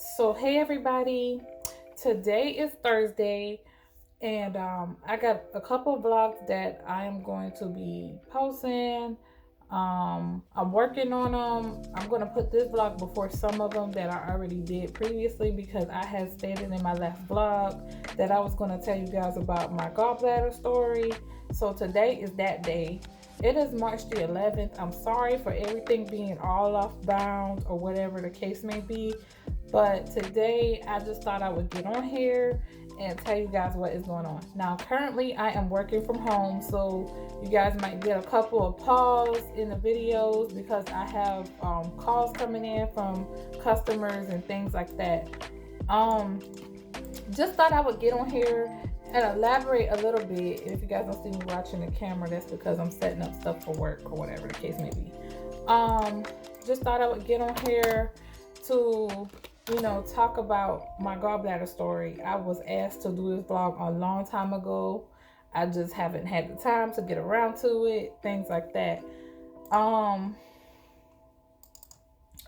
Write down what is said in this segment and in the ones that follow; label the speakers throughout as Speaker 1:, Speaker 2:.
Speaker 1: So hey everybody, today is Thursday and I got a couple vlogs that I am going to be posting. I'm working on them. I'm going to put this vlog before some of them that I already did previously because I had stated in my last vlog that I was going to tell you guys about my gallbladder story. So today is that day. It is March the 11th. I'm sorry for everything being all off bounds or whatever the case may be. But today I just thought I would get on here and tell you guys what is going on. Now currently I am working from home, so you guys might get a couple of pause in the videos because I have calls coming in from customers and things like that. Just thought I would get on here and elaborate a little bit. If you guys don't see me watching the camera, that's because I'm setting up stuff for work or whatever the case may be. Just thought I would get on here to talk about my gallbladder story. I was asked to do this vlog a long time ago. I just haven't had the time to get around to it, things like that. All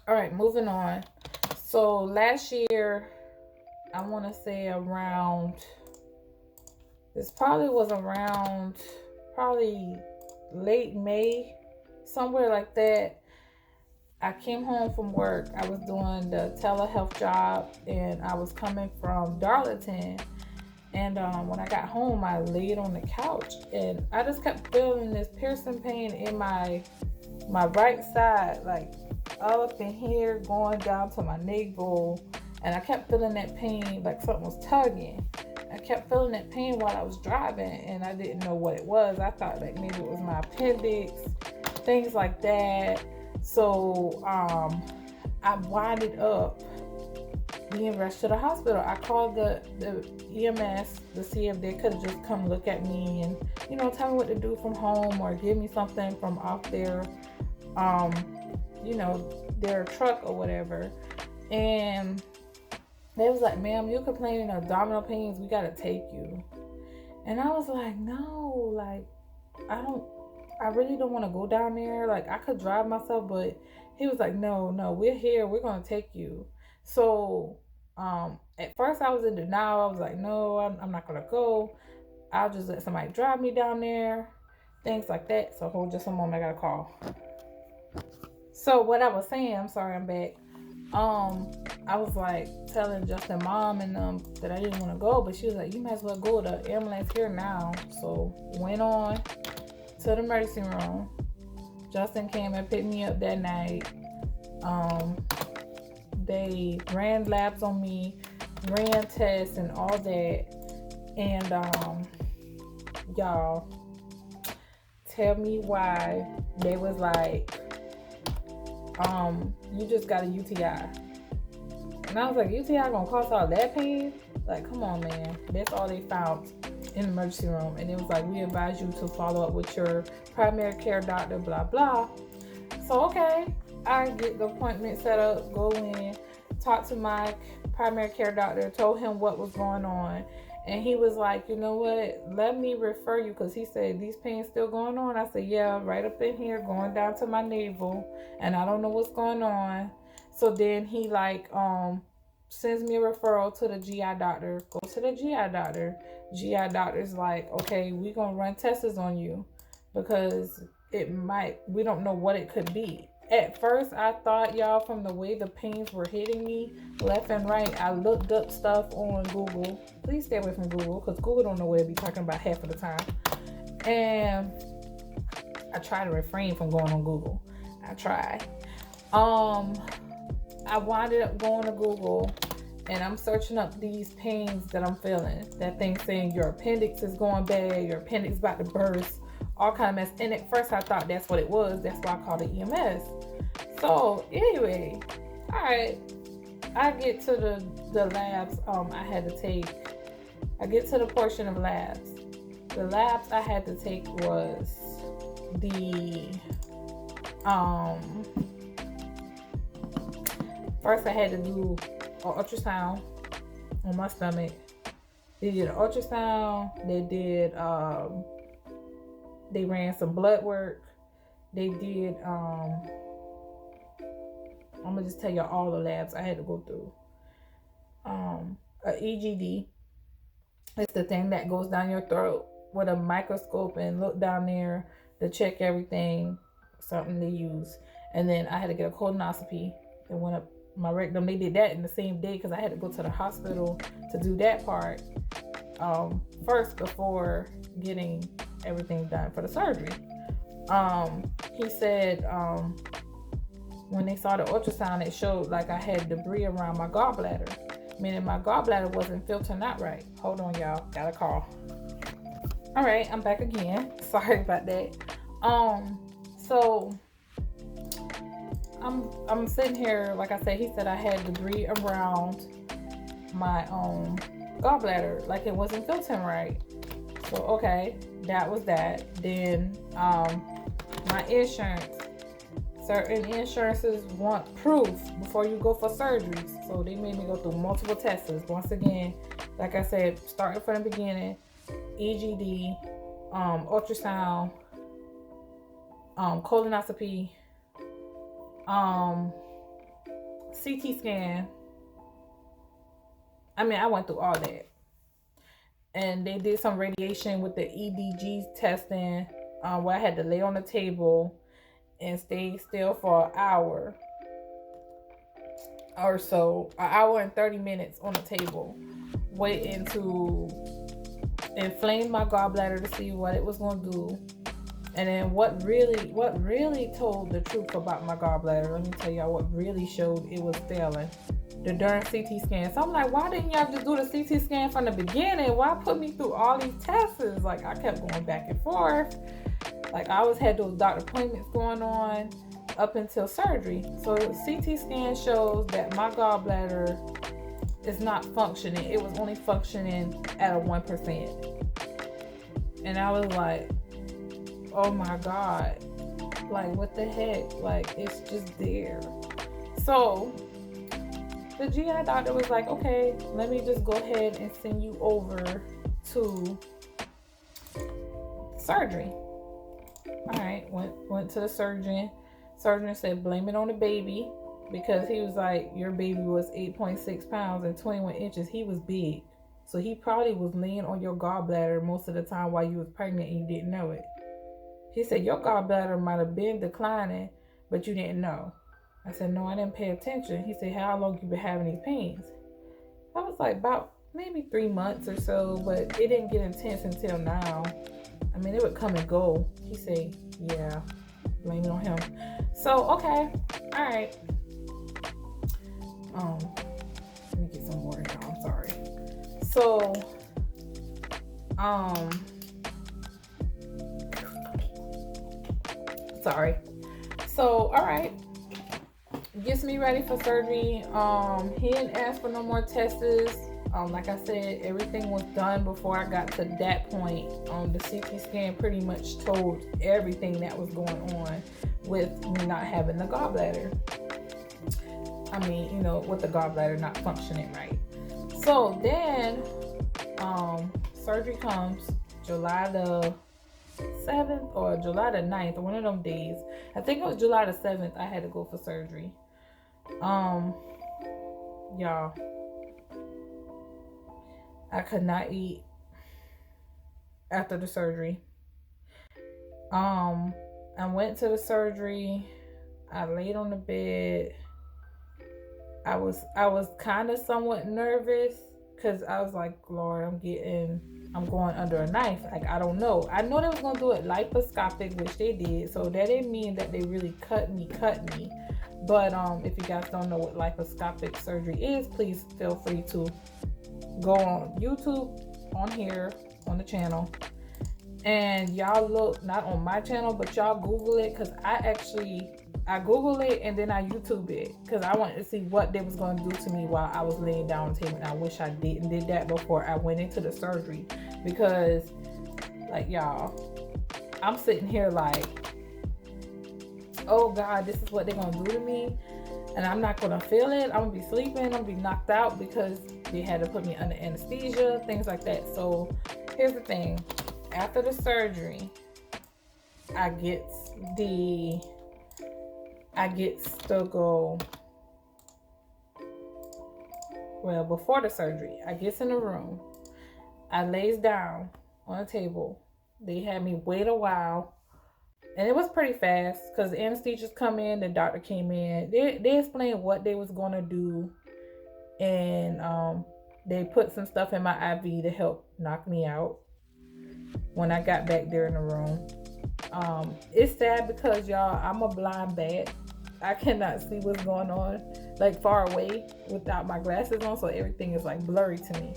Speaker 1: right, moving on. So last year, I want to say around, this probably was around late May, somewhere like that. I came home from work. I was doing the telehealth job and I was coming from Darlington. And when I got home, I laid on the couch and I just kept feeling this piercing pain in my right side, like all up in here, going down to my navel. And I kept feeling that pain like something was tugging. I kept feeling that pain while I was driving and I didn't know what it was. I thought like maybe it was my appendix, things like that. So I winded up being rushed to the hospital. I called the EMS to see if they could have just come look at me and tell me what to do from home or give me something from off their their truck or whatever. And they was like, "Ma'am, you're complaining of abdominal pains. We gotta take you." And I was like, "No, like I really don't want to go down there. Like, I could drive myself," but he was like, no, we're here. We're going to take you. So, at first I was in denial. I was like, no, I'm not going to go. I'll just let somebody drive me down there. Things like that. So, hold just a moment. I got a call. So, what I was saying, I'm sorry, I'm back. I was like telling Justin mom and them that I didn't want to go, but she was like, you might as well go. The ambulance here now. So, went on to the emergency room. Justin came and picked me up that night. They ran labs on me, ran tests and all that. And y'all, tell me why they was like, you just got a UTI. And I was like, UTI gonna cause all that pain? Like, come on, man. That's all they found in the emergency room. And it was like, we advise you to follow up with your primary care doctor, blah blah. So okay, I get the appointment set up, go in, talk to my primary care doctor, told him what was going on, and he was like, you know what, let me refer you, because he said these pains still going on. I said, yeah, right up in here, going down to my navel, and I don't know what's going on. So then he like sends me a referral to the GI doctor. Go to the GI doctor. GI doctor's like, okay, we gonna run tests on you because we don't know what it could be. At first I thought, y'all, from the way the pains were hitting me left and right, I looked up stuff on Google. Please stay away from Google because Google don't know what it be talking about half of the time. And I try to refrain from going on Google. I try. I winded up going to Google and I'm searching up these pains that I'm feeling. That thing saying your appendix is going bad, your appendix is about to burst, all kind of mess. And at first I thought that's what it was. That's why I called it EMS. So anyway, all right, I get to the labs I had to take. I get to the portion of labs. The labs I had to take was the first I had to do an ultrasound on my stomach. They did an ultrasound. They ran some blood work. They did I'm gonna just tell you all the labs I had to go through. a EGD. It's the thing that goes down your throat with a microscope and look down there to check everything. Something they use. And then I had to get a colonoscopy. It went up my rectum. They did that in the same day because I had to go to the hospital to do that part first before getting everything done for the surgery. He said when they saw the ultrasound, it showed like I had debris around my gallbladder, meaning my gallbladder wasn't filtering out right. Hold on, y'all. Got a call. All right, I'm back again. Sorry about that. So I'm sitting here, like I said, he said I had debris around my gallbladder, like it wasn't filtering right. So okay, that was that. Then my insurance. Certain insurances want proof before you go for surgeries. So they made me go through multiple tests. Once again, like I said, starting from the beginning, EGD, ultrasound, colonoscopy, CT scan. I mean, I went through all that. And they did some radiation with the EDG testing, where I had to lay on the table and stay still for an hour or so, an hour and 30 minutes on the table, waiting to inflame my gallbladder to see what it was going to do. And then what really told the truth about my gallbladder, let me tell y'all what really showed it was failing. The darn CT scan. So I'm like, why didn't y'all just do the CT scan from the beginning? Why put me through all these tests? Like, I kept going back and forth. Like, I always had those doctor appointments going on up until surgery. So CT scan shows that my gallbladder is not functioning. It was only functioning at a 1%. And I was like, oh my God. Like, what the heck? Like, it's just there. So the GI doctor was like, okay, let me just go ahead and send you over to surgery. All right, went to the surgeon. Surgeon said, blame it on the baby, because he was like, your baby was 8.6 pounds and 21 inches. He was big. So he probably was laying on your gallbladder most of the time while you was pregnant and you didn't know it. He said, your gallbladder might have been declining, but you didn't know. I said, no, I didn't pay attention. He said, how long you been having these pains? I was like, about maybe 3 months or so, but it didn't get intense until now. I mean, it would come and go. He said, yeah, blame it on him. So, okay, all right. Let me get some water here. I'm sorry. So, sorry. So, all right. Gets me ready for surgery. He didn't ask for no more tests. Like I said, everything was done before I got to that point. The CT scan pretty much told everything that was going on with me not having the gallbladder. I mean, you know, with the gallbladder not functioning right. So then, surgery comes July the 7th or July the 9th, or one of them days. I think it was July the 7th I had to go for surgery. Y'all, I could not eat after the surgery. I went to the surgery. I laid on the bed. I was kind of somewhat nervous because I was like, Lord, I'm going under a knife. Like, I don't know. I know they was going to do it laparoscopic, which they did. So that didn't mean that they really cut me. But if you guys don't know what laparoscopic surgery is, please feel free to go on YouTube, on here, on the channel. And y'all look, not on my channel, but y'all Google it, because I Google it and then I YouTube it, because I wanted to see what they was going to do to me while I was laying down on the table. And I wish I did that before I went into the surgery, because, like, y'all, I'm sitting here like, oh God, this is what they're going to do to me, and I'm not going to feel it. I'm going to be sleeping. I'm going to be knocked out because they had to put me under anesthesia, things like that. So here's the thing. After the surgery, I get to go, well, before the surgery, I gets in the room. I lays down on a table. They had me wait a while. And it was pretty fast because the anesthesiast come in, the doctor came in. They explained what they was going to do. And they put some stuff in my IV to help knock me out when I got back there in the room. It's sad because, y'all, I'm a blind bat. I cannot see what's going on, like, far away without my glasses on, so everything is, like, blurry to me.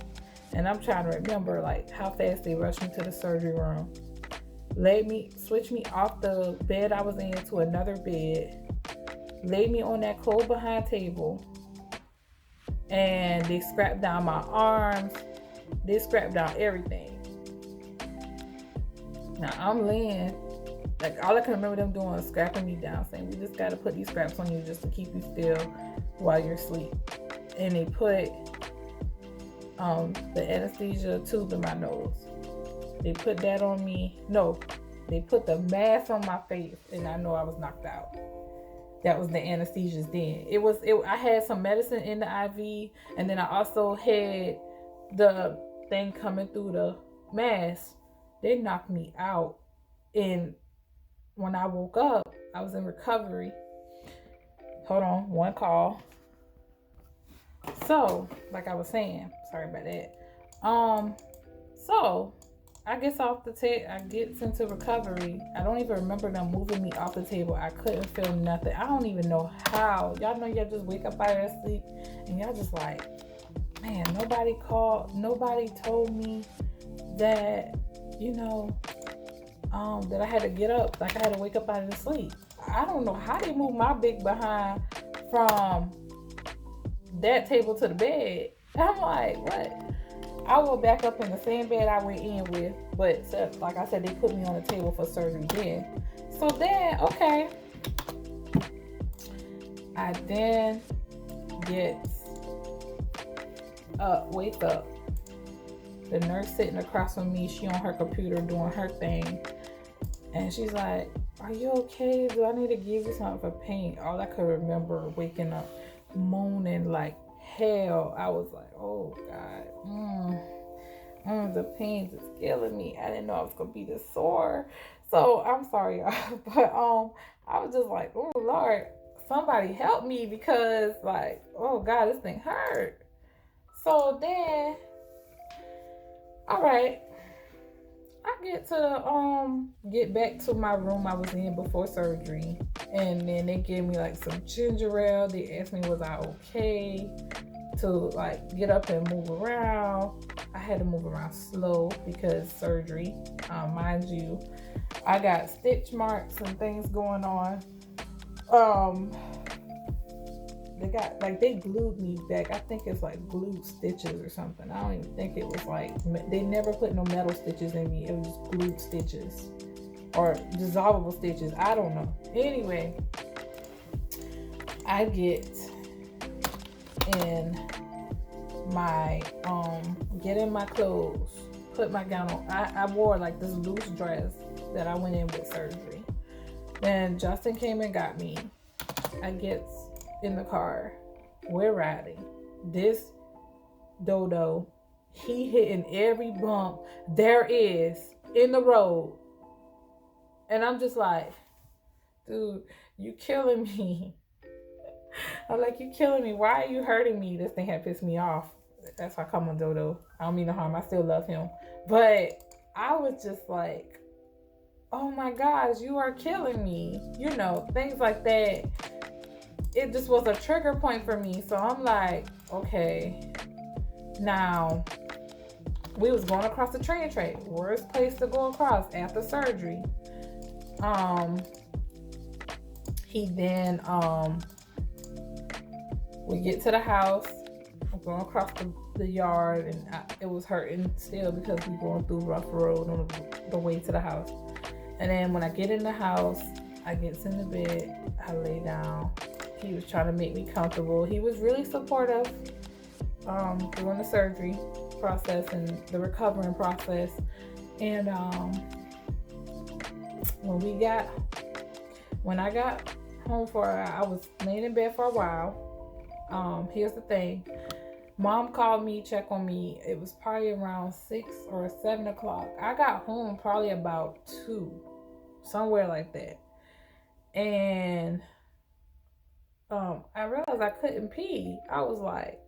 Speaker 1: And I'm trying to remember, like, how fast they rushed me to the surgery room. Switch me off the bed I was in to another bed. Laid me on that cold behind table. And they scrapped down my arms. They scrapped down everything. Now, I'm laying. Like, all I can remember them doing is scrapping me down, saying, we just got to put these scraps on you just to keep you still while you're asleep. And they put the anesthesia tube in my nose. They put that on me. No, they put the mask on my face, and I know I was knocked out. That was the anesthesia then. I had some medicine in the IV, and then I also had the thing coming through the mask. They knocked me out. And when I woke up, I was in recovery. Hold on, one call. So, like I was saying, sorry about that. So I get off the table. I get into recovery. I don't even remember them moving me off the table. I couldn't feel nothing. I don't even know how. Y'all know y'all just wake up out of your sleep and y'all just like, man, nobody called. Nobody told me that, that I had to get up. Like I had to wake up out of the sleep. I don't know how they moved my big behind from that table to the bed. I'm like, what? I woke back up in the same bed I went in with, but like I said, they put me on the table for surgery then. So then, okay, I then wake up. The nurse sitting across from me, she on her computer doing her thing, and she's like, "Are you okay? Do I need to give you something for pain?" All I could remember waking up moaning like hell. I was like, oh God, the pain is killing me. I didn't know I was gonna be this sore. So I'm sorry, y'all, but I was just like, oh Lord, somebody help me, because like, oh God, this thing hurt. So then, all right, I get back to my room I was in before surgery, and then they gave me like some ginger ale. They asked me was I okay to like get up and move around. I had to move around slow because surgery. Mind you, I got stitch marks and things going on. They glued me back. I think it's like glued stitches or something. I don't even think it was like, they never put no metal stitches in me. It was just glued stitches or dissolvable stitches. I don't know. Anyway, I get in my clothes, put my gown on. I wore like this loose dress that I went in with surgery. Then Justin came and got me. I get in the car. We're riding. This dodo, he hitting every bump there is in the road. And I'm just like, dude, you killing me. I'm like, you killing me. Why are you hurting me? This thing had pissed me off. That's why I call him Dodo. I don't mean no harm. I still love him. But I was just like, oh my gosh, you are killing me. Things like that. It just was a trigger point for me. So I'm like, okay. Now, we was going across the train track. Worst place to go across after surgery. He then, we get to the house. I'm going across the yard, and it was hurting still because we going through rough road on the way to the house. And then when I get in the house, I get in the bed, I lay down. He was trying to make me comfortable. He was really supportive during the surgery process and the recovering process. And when I got home I was laying in bed for a while. Here's the thing. Mom called me, check on me. It was probably around 6 or 7 o'clock. I got home probably about 2, somewhere like that. And I realized I couldn't pee. I was like,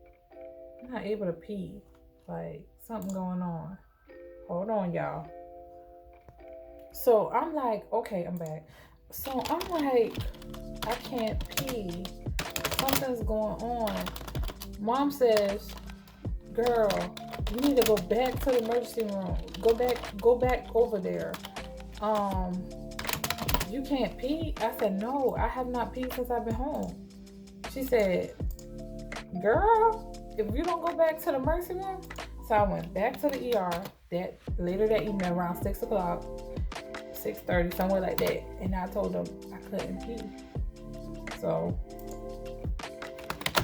Speaker 1: I'm not able to pee. Like, something going on. Hold on, y'all. So I'm like, okay, I'm back. So I'm like, I can't pee. Something's going on. Mom says, girl, you need to go back to the emergency room. Go back over there. You can't pee? I said, no, I have not peed since I've been home. She said, girl, if you don't go back to the emergency room. So I went back to the ER later that evening around 6 o'clock, 6:30, somewhere like that. And I told them I couldn't pee. So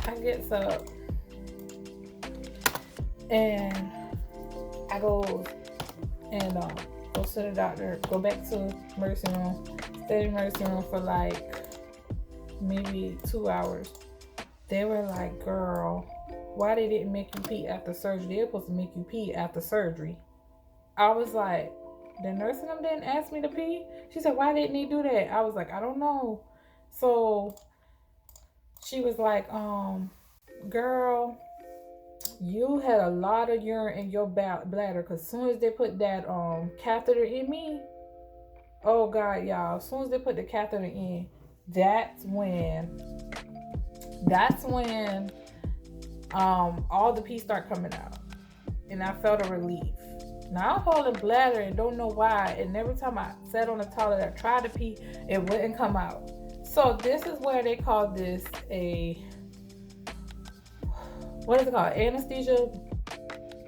Speaker 1: I get up and I go and go to the doctor, go back to emergency room, stay in the emergency room for like maybe 2 hours. They were like, girl, why they didn't make you pee after surgery? They were supposed to make you pee after surgery. I was like, the nurse and them didn't ask me to pee? She said, why didn't they do that? I was like, I don't know. So she was like, girl, you had a lot of urine in your bladder, because as soon as they put that catheter in me, oh God, y'all, as soon as they put the catheter in, that's when all the pee start coming out. And I felt a relief. Now I'm holding bladder and don't know why. And every time I sat on the toilet, I tried to pee, it wouldn't come out. So this is where they call this what is it called? Anesthesia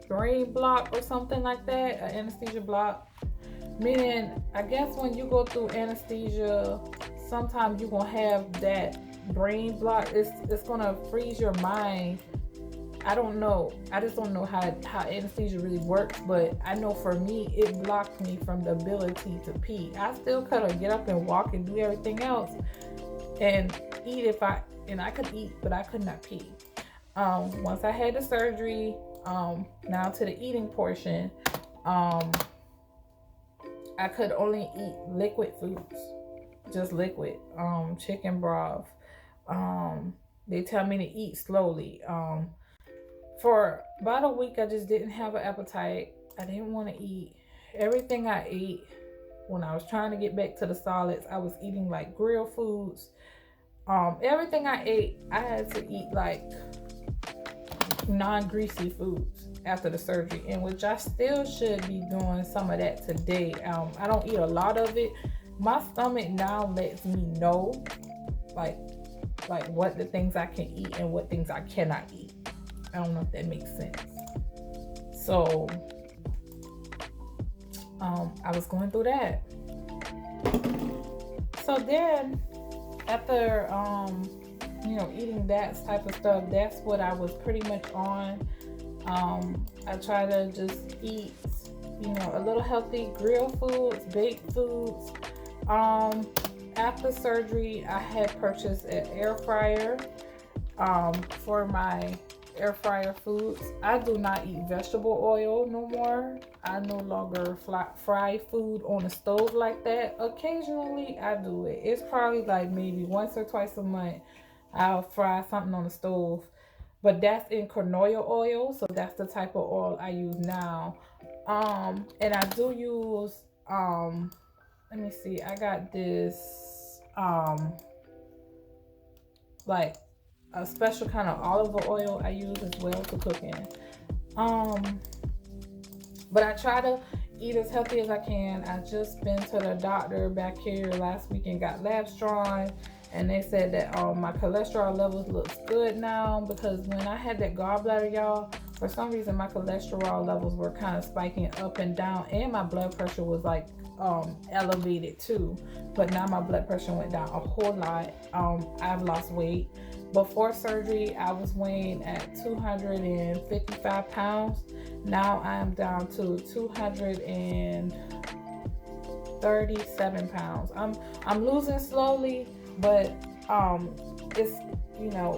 Speaker 1: brain block or something like that. An anesthesia block. Meaning, I guess when you go through anesthesia, sometimes you're going to have that brain block. It's going to freeze your mind. I don't know. I just don't know how anesthesia really works. But I know for me, it blocked me from the ability to pee. I still could get up and walk and do everything else. And eat and I could eat, but I could not pee. Once I had the surgery, now to the eating portion, I could only eat liquid foods, just liquid, chicken broth. They tell me to eat slowly. For about a week, I just didn't have an appetite. I didn't want to eat. Everything I ate when I was trying to get back to the solids, I was eating like grilled foods. Everything I ate, I had to eat like non-greasy foods after the surgery, in which I still should be doing some of that today. I don't eat a lot of it. My stomach now lets me know like what the things I can eat and what things I cannot eat. I don't know if that makes sense. So I was going through that. So then after eating that type of stuff, that's what I was pretty much on. I try to just eat, a little healthy, grilled foods, baked foods. After surgery, I had purchased an air fryer for my air fryer foods. I do not eat vegetable oil no more. I no longer fry food on the stove like that. Occasionally, I do it. It's probably like maybe once or twice a month I'll fry something on the stove, but that's in canola oil, so that's the type of oil I use now. And I do use let me see, I got this like a special kind of olive oil I use as well to cook in. But I try to eat as healthy as I can. I just been to the doctor back here last week and got labs drawn, and they said that my cholesterol levels looks good now, because when I had that gallbladder, y'all, for some reason my cholesterol levels were kind of spiking up and down, and my blood pressure was like elevated too. But now my blood pressure went down a whole lot. I've lost weight. Before surgery, I was weighing at 255 pounds. Now I am down to 237 pounds. I'm losing slowly, but it's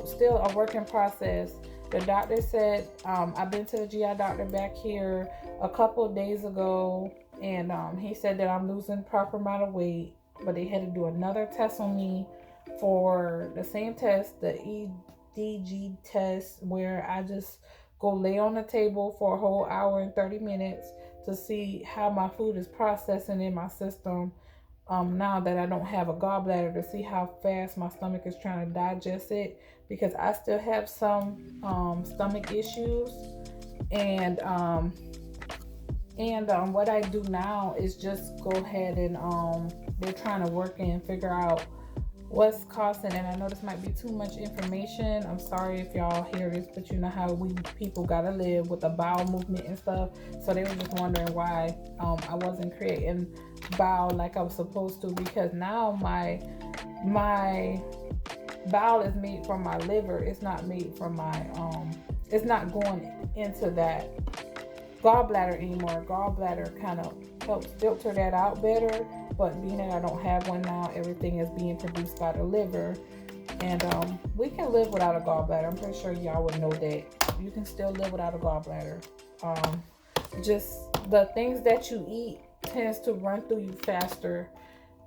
Speaker 1: still a work in process. The doctor said, I've been to the GI doctor back here a couple of days ago, and he said that I'm losing proper amount of weight, but they had to do another test on me for the same test, the EDG test, where I just go lay on the table for a whole hour and 30 minutes to see how my food is processing in my system. Now that I don't have a gallbladder, to see how fast my stomach is trying to digest it, because I still have some stomach issues. And what I do now is just go ahead and they're trying to work and figure out what's causing. And I know this might be too much information. I'm sorry if y'all hear this, but you know how we people gotta live with the bowel movement and stuff. So they were just wondering why I wasn't creating bowel like I was supposed to, because now my bowel is made from my liver. It's not made from my it's not going into that gallbladder anymore. Gallbladder kind of helps filter that out better, but being that I don't have one now, everything is being produced by the liver. And we can live without a gallbladder. I'm pretty sure y'all would know that you can still live without a gallbladder. Just the things that you eat tends to run through you faster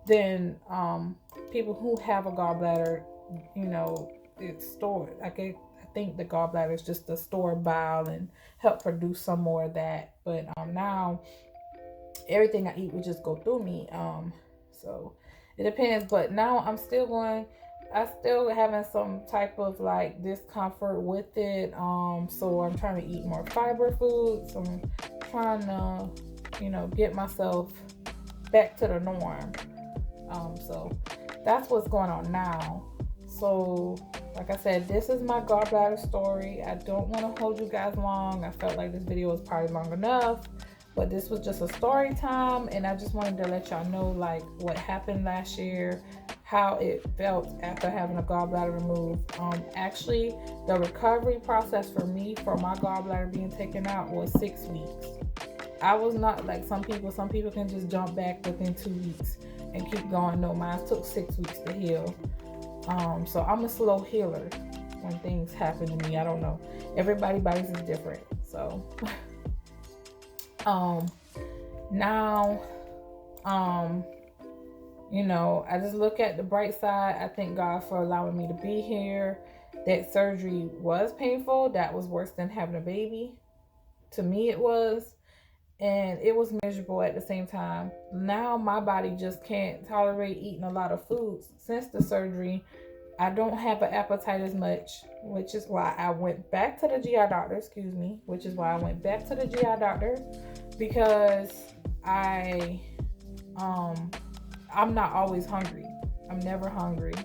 Speaker 1: than people who have a gallbladder. You know, it's stored. I think the gallbladder is just to store bile and help produce some more of that. But now everything I eat would just go through me. So it depends. But now I'm still having some type of like discomfort with it. So I'm trying to eat more fiber foods. I'm trying to, get myself back to the norm. So that's what's going on now. So like I said, this is my gallbladder story. I don't want to hold you guys long. I felt like this video was probably long enough, but this was just a story time, and I just wanted to let y'all know like what happened last year, how it felt after having a gallbladder removed. Actually, the recovery process for me for my gallbladder being taken out was 6 weeks. I was not like some people. Some people can just jump back within 2 weeks and keep going. No, mine took 6 weeks to heal. So I'm a slow healer when things happen to me. I don't know. Everybody's bodies is different. So now I just look at the bright side. I thank God for allowing me to be here. That surgery was painful. That was worse than having a baby. To me it was. And it was miserable at the same time. Now my body just can't tolerate eating a lot of foods. Since the surgery, I don't have an appetite as much, which is why I went back to the GI doctor, because I'm not always hungry. I'm never hungry.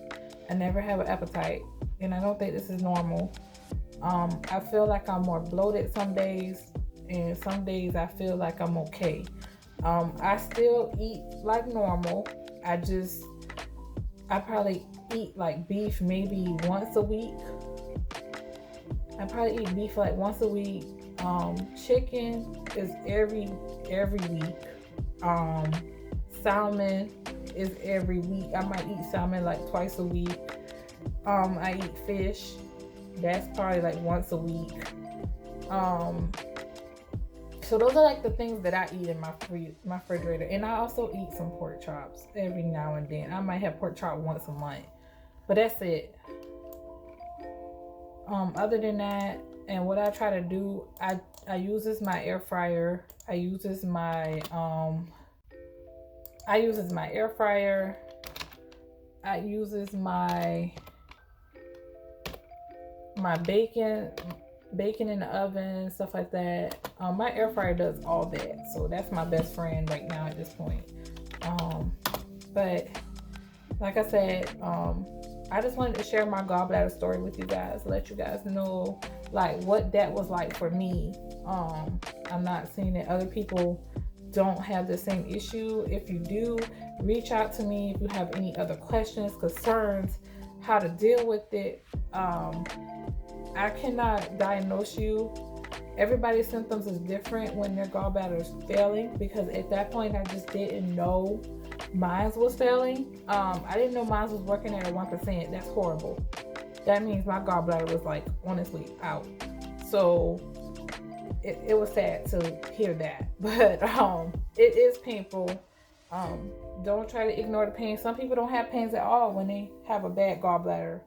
Speaker 1: I never have an appetite, and I don't think this is normal. I feel like I'm more bloated some days, and some days I feel like I'm okay. I still eat like normal. I probably eat like beef maybe once a week. I probably eat beef like once a week. Chicken is every week. Salmon is every week. I might eat salmon like twice a week. I eat fish. That's probably like once a week. So those are like the things that I eat in my refrigerator. And I also eat some pork chops every now and then. I might have pork chop once a month, but that's it. Other than that, and what I try to do, I uses my air fryer. I uses my air fryer. I uses my bacon in the oven, stuff like that. My air fryer does all that, so that's my best friend right now at this point. But like I said, I just wanted to share my gallbladder story with you guys, let you guys know like what that was like for me. I'm not saying that other people don't have the same issue. If you do, reach out to me if you have any other questions, concerns, how to deal with it. I cannot diagnose you. Everybody's symptoms is different when their gallbladder is failing, because at that point I just didn't know mine was failing. I didn't know mine was working at a 1%. That's horrible. that means my gallbladder was like honestly out. So it was sad to hear that, but it is painful. Don't try to ignore the pain. Some people don't have pains at all when they have a bad gallbladder.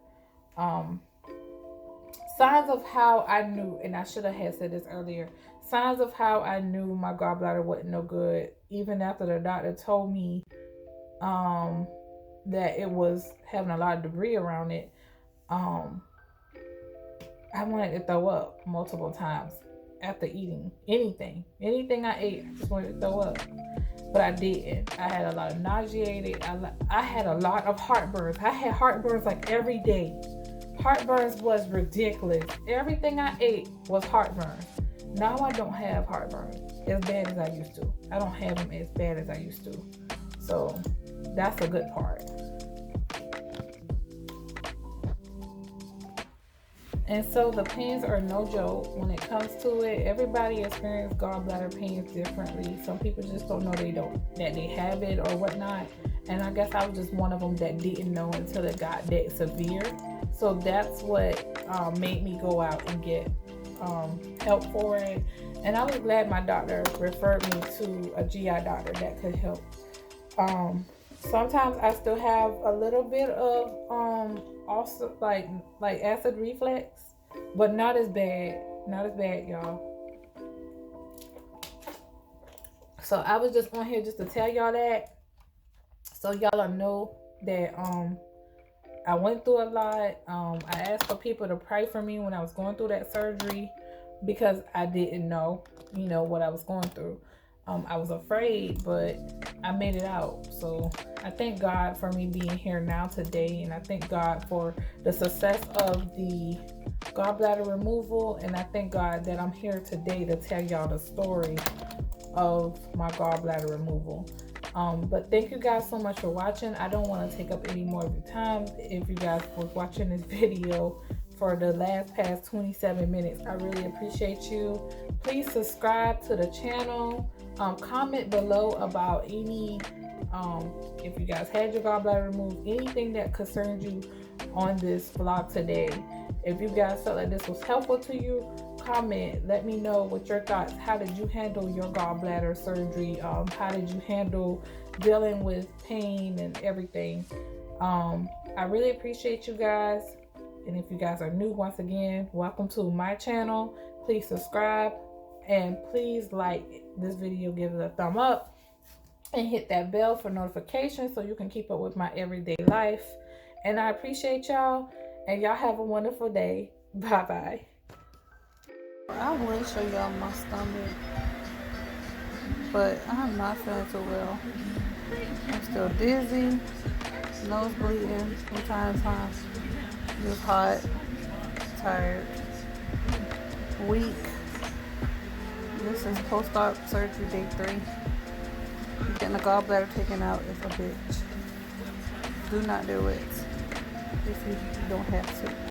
Speaker 1: Signs of how I knew, and I should have had said this earlier, signs of how I knew my gallbladder wasn't no good, even after the doctor told me that it was having a lot of debris around it. I wanted to throw up multiple times after eating anything I ate. I just wanted to throw up, but I didn't. I had a lot of nauseated. I had a lot of heartburns. I had heartburns like every day. Heartburns was ridiculous. Everything I ate was heartburn. Now I don't have heartburn as bad as I used to. I don't have them as bad as I used to. So that's a good part. And so the pains are no joke when it comes to it. Everybody experiences gallbladder pains differently. Some people just don't know that they have it or whatnot. And I guess I was just one of them that didn't know until it got that severe. So that's what made me go out and get help for it. And I was glad my doctor referred me to a GI doctor that could help. Sometimes I still have a little bit of also like acid reflux, but not as bad, y'all. So I was just on here just to tell y'all that, so y'all know that I went through a lot. I asked for people to pray for me when I was going through that surgery because I didn't know, what I was going through. I was afraid, but I made it out. So I thank God for me being here now today, and I thank God for the success of the gallbladder removal, and I thank God that I'm here today to tell y'all the story of my gallbladder removal. But thank you guys so much for watching. I don't want to take up any more of your time. If you guys was watching this video for the past 27 minutes, I really appreciate you. Please subscribe to the channel. Comment below about any if you guys had your gallbladder removed, anything that concerns you on this vlog today. If you guys felt like this was helpful to you, comment, let me know what your thoughts. How did you handle your gallbladder surgery? How did you handle dealing with pain and everything? I really appreciate you guys. And if you guys are new, once again, welcome to my channel. Please subscribe and please like this video, give it a thumb up, and hit that bell for notifications so you can keep up with my everyday life. And I appreciate y'all, and y'all have a wonderful day. Bye bye.
Speaker 2: I would show y'all my stomach, but I'm not feeling too well. I'm still dizzy, nose bleeding from time to time, just hot, tired, weak. This is post-op surgery day 3. Getting a gallbladder taken out is a bitch. Do not do it if you don't have to.